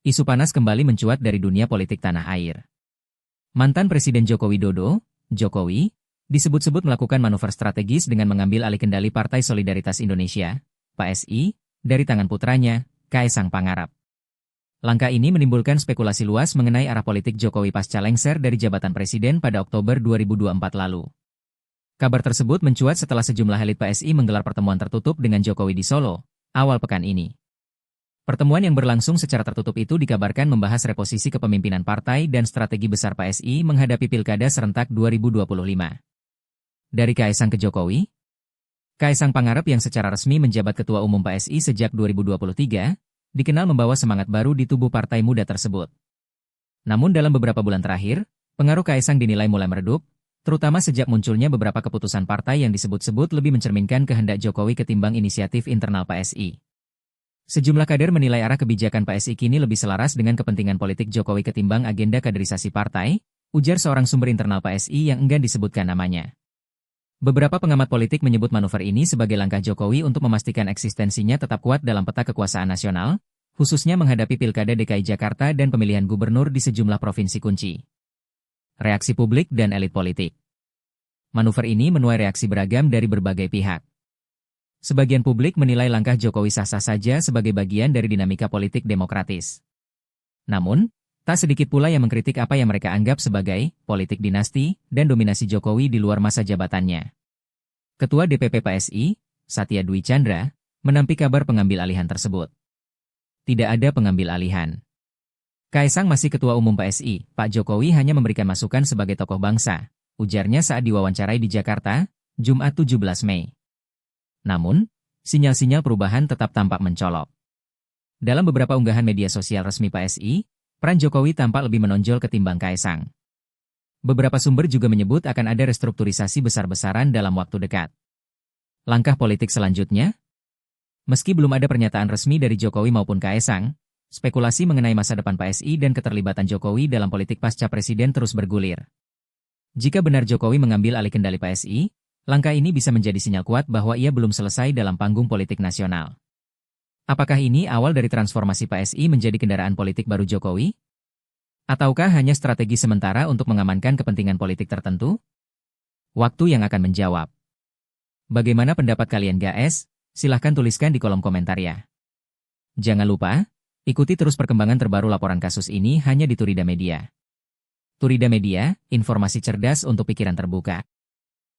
Isu panas kembali mencuat dari dunia politik tanah air. Mantan Presiden Joko Widodo, Jokowi, disebut-sebut melakukan manuver strategis dengan mengambil alih kendali Partai Solidaritas Indonesia, PSI, dari tangan putranya, Kaesang Pangarep. Langkah ini menimbulkan spekulasi luas mengenai arah politik Jokowi pasca lengser dari jabatan presiden pada Oktober 2024 lalu. Kabar tersebut mencuat setelah sejumlah elit PSI menggelar pertemuan tertutup dengan Jokowi di Solo, awal pekan ini. Pertemuan yang berlangsung secara tertutup itu dikabarkan membahas reposisi kepemimpinan partai dan strategi besar PSI menghadapi Pilkada serentak 2025. Dari Kaesang ke Jokowi, Kaesang Pangarep yang secara resmi menjabat Ketua Umum PSI sejak 2023, dikenal membawa semangat baru di tubuh partai muda tersebut. Namun dalam beberapa bulan terakhir, pengaruh Kaesang dinilai mulai meredup, terutama sejak munculnya beberapa keputusan partai yang disebut-sebut lebih mencerminkan kehendak Jokowi ketimbang inisiatif internal PSI. Sejumlah kader menilai arah kebijakan PSI kini lebih selaras dengan kepentingan politik Jokowi ketimbang agenda kaderisasi partai, ujar seorang sumber internal PSI yang enggan disebutkan namanya. Beberapa pengamat politik menyebut manuver ini sebagai langkah Jokowi untuk memastikan eksistensinya tetap kuat dalam peta kekuasaan nasional, khususnya menghadapi Pilkada DKI Jakarta dan pemilihan gubernur di sejumlah provinsi kunci. Reaksi publik dan elit politik. Manuver ini menuai reaksi beragam dari berbagai pihak. Sebagian publik menilai langkah Jokowi sah-sah saja sebagai bagian dari dinamika politik demokratis. Namun, tak sedikit pula yang mengkritik apa yang mereka anggap sebagai politik dinasti dan dominasi Jokowi di luar masa jabatannya. Ketua DPP PSI, Satya Dwi Chandra, menampik kabar pengambil alihan tersebut. Tidak ada pengambil alihan. Kaesang masih Ketua Umum PSI, Pak Jokowi hanya memberikan masukan sebagai tokoh bangsa, ujarnya saat diwawancarai di Jakarta, Jumat 17 Mei. Namun, sinyal-sinyal perubahan tetap tampak mencolok. Dalam beberapa unggahan media sosial resmi PSI, peran Jokowi tampak lebih menonjol ketimbang Kaesang. Beberapa sumber juga menyebut akan ada restrukturisasi besar-besaran dalam waktu dekat. Langkah politik selanjutnya? Meski belum ada pernyataan resmi dari Jokowi maupun Kaesang, spekulasi mengenai masa depan PSI dan keterlibatan Jokowi dalam politik pasca presiden terus bergulir. Jika benar Jokowi mengambil alih kendali PSI, langkah ini bisa menjadi sinyal kuat bahwa ia belum selesai dalam panggung politik nasional. Apakah ini awal dari transformasi PSI menjadi kendaraan politik baru Jokowi? Ataukah hanya strategi sementara untuk mengamankan kepentingan politik tertentu? Waktu yang akan menjawab. Bagaimana pendapat kalian guys? Silahkan tuliskan di kolom komentar ya. Jangan lupa, ikuti terus perkembangan terbaru laporan kasus ini hanya di Turida Media. Turida Media, informasi cerdas untuk pikiran terbuka.